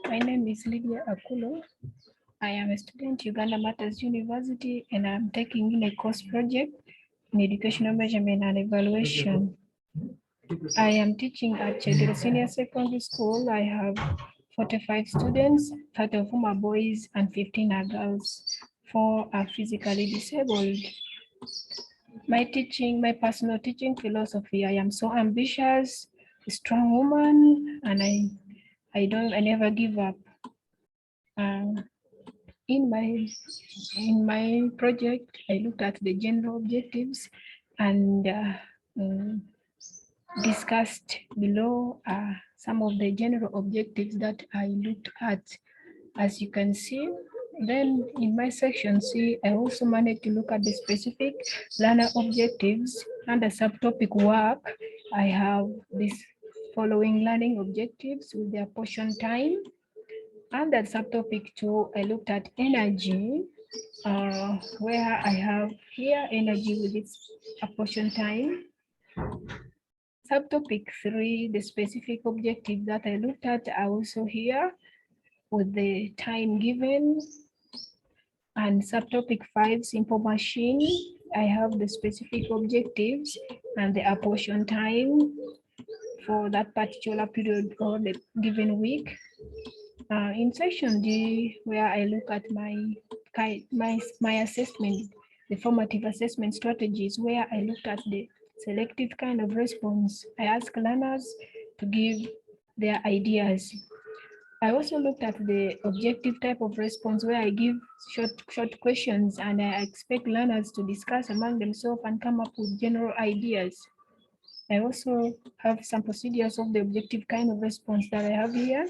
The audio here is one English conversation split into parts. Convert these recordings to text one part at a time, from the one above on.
My name is Lydia Akullo. I am a student Uganda Matters University, and I'm taking in a course project in educational measurement and evaluation. I am teaching at Chegero Senior Secondary School. I have 45 students, 30 of whom are boys and 15 are girls. 4 are physically disabled. My personal teaching philosophy, I am so ambitious, a strong woman, and I never give up. In my project, I looked at the general objectives and discussed below some of the general objectives that I looked at. As you can see, then in my section C, I also managed to look at the specific learner objectives. Under subtopic work, I have these following learning objectives with their portion time. Under subtopic 2, I looked at energy, where I have here energy with its apportion time. Subtopic 3, the specific objective that I looked at are also here with the time given. And subtopic 5, simple machine, I have the specific objectives and the apportion time for that particular period or the given week. In section D, where I look at my assessment, the formative assessment strategies, where I looked at the selective kind of response. I ask learners to give their ideas. I also looked at the objective type of response, where I give short questions and I expect learners to discuss among themselves and come up with general ideas. I also have some procedures of the objective kind of response that I have here.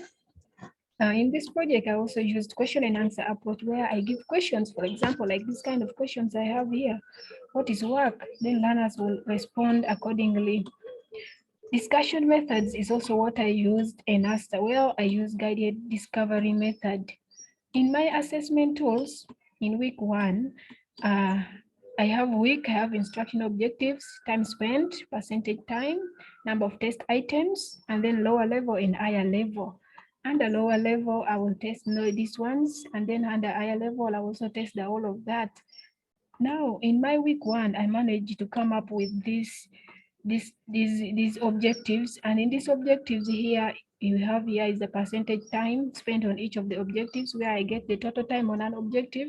In this project, I also used question and answer approach, where I give questions, for example, like this kind of questions I have here. What is work? Then learners will respond accordingly. Discussion methods is also what I used and asked. Well, I use guided discovery method. In my assessment tools, in week 1, I have instruction objectives, time spent, percentage time, number of test items, and then lower level and higher level. Under lower level, I will test these ones, and then under higher level, I also test the whole of that. Now, in my week 1, I managed to come up with these objectives, and in these objectives here, you have here is the percentage time spent on each of the objectives, where I get the total time on an objective,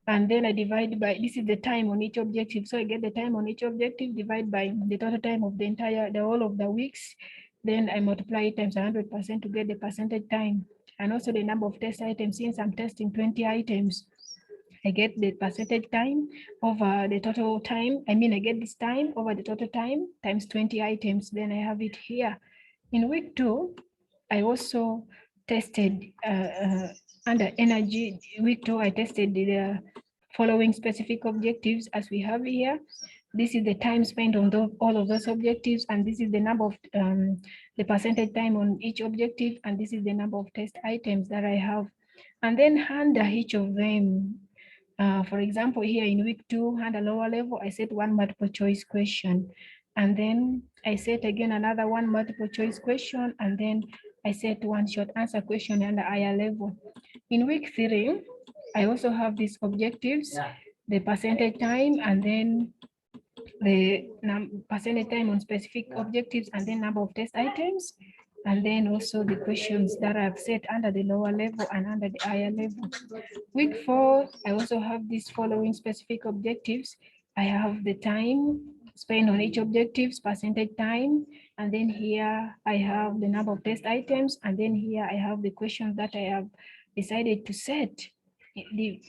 and then I divide by, this is the time on each objective, so I get the time on each objective, divide by the total time of the whole of the weeks, then I multiply it times 100% to get the percentage time, and also the number of test items. Since I'm testing 20 items, I get the percentage time over the total time. I get this time over the total time times 20 items. Then I have it here. In week 2, I also tested under energy. Week 2, I tested the following specific objectives as we have here. This is the time spent on all of those objectives, and this is the number of the percentage time on each objective, and this is the number of test items that I have. And then under each of them, for example, here in week 2, under lower level, I set one multiple choice question, and then I set again another one multiple choice question, and then I set one short answer question under higher level. In week 3, I also have these objectives, the percentage time, and then the percentage time on specific objectives, and then number of test items, and then also the questions that I've set under the lower level and under the higher level. Week 4, I also have these following specific objectives. I have the time spent on each objectives, percentage time, and then here I have the number of test items, and then here I have the questions that I have decided to set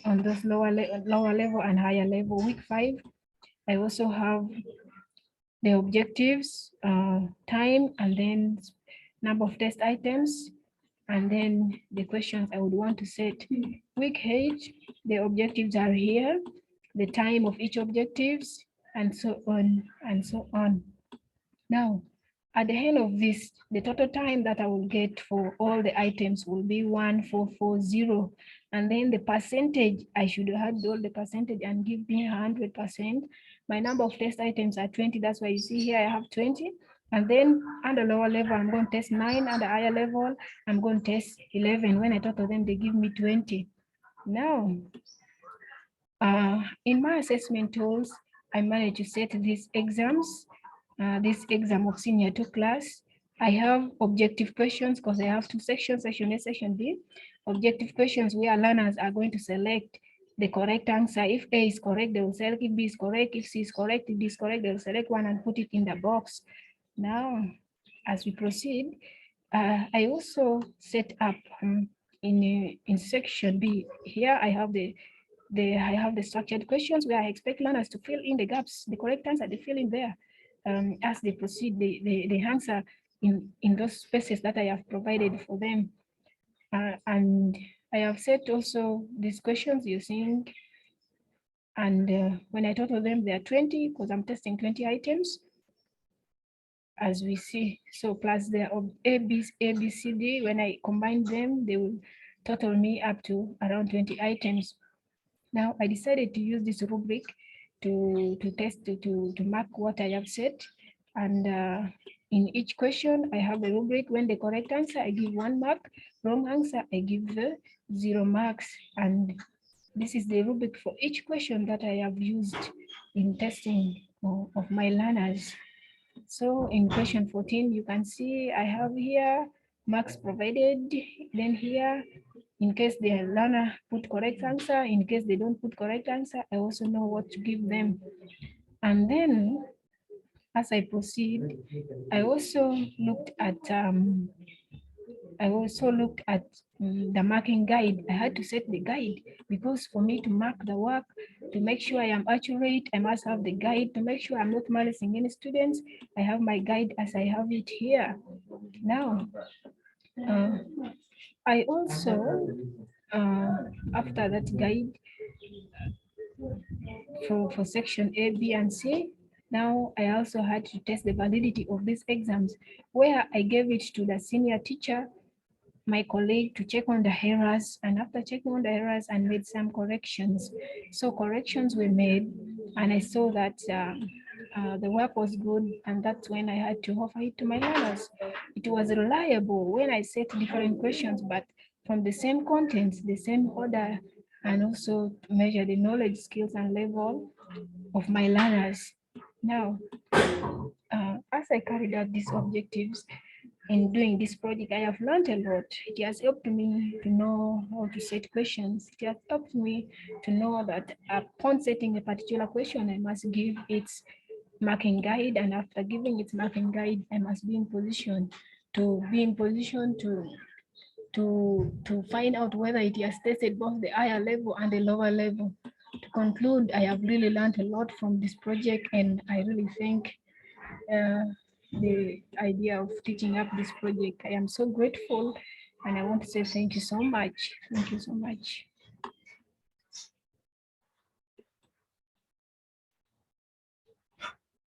on those lower level and higher level. Week 5, I also have the objectives, time, and then number of test items, and then the questions I would want to set. Week 8, the objectives are here, the time of each objectives, and so on and so on. Now, at the end of this, the total time that I will get for all the items will be 1440. And then the percentage, I should add all the percentage and give me 100%. My number of test items are 20. That's why you see here I have 20. And then under lower level, I'm going to test 9. Under higher level, I'm going to test 11. When I total them, they give me 20. Now, in my assessment tools, I managed to set these exams, this exam of senior 2 class. I have objective questions because I have 2 sections, section A, section B. Objective questions where learners are going to select the correct answer. If A is correct, they will select. If B is correct, if C is correct, if D is correct, they will select one and put it in the box. Now, as we proceed, I also set up in section B. Here I have the structured questions where I expect learners to fill in the gaps, the correct answer they fill in there. As they proceed, they answer in those spaces that I have provided for them. And I have set also these questions using, and when I total them, they are 20 because I'm testing 20 items, as we see. So plus their A, B, C, D, when I combine them, they will total me up to around 20 items. Now I decided to use this rubric to test, to mark what I have set. And in each question, I have a rubric. When the correct answer, I give 1 mark. Wrong answer, I give 0 marks. And this is the rubric for each question that I have used in testing of my learners. So in question 14, you can see I have here marks provided. Then here, in case the learner put correct answer, in case they don't put correct answer, I also know what to give them. And then as I proceed, I also looked at the marking guide. I had to set the guide because for me to mark the work, to make sure I am accurate, I must have the guide. To make sure I'm not malicing any students, I have my guide as I have it here. Now, I also, after that guide, for section A, B, and C, now I also had to test the validity of these exams, where I gave it to the senior teacher, my colleague, to check on the errors, and after checking on the errors and made some corrections. So corrections were made, and I saw that the work was good, and that's when I had to offer it to my learners. It was reliable when I set different questions, but from the same contents, the same order, and also to measure the knowledge, skills, and level of my learners. Now, as I carried out these objectives, in doing this project, I have learned a lot. It has helped me to know how to set questions. It has helped me to know that upon setting a particular question, I must give its marking guide, and after giving its marking guide, I must be in position to find out whether it has tested both the higher level and the lower level. To conclude, I have really learned a lot from this project, and I really think the idea of teaching up this project. I am so grateful, and I want to say thank you so much. Thank you so much.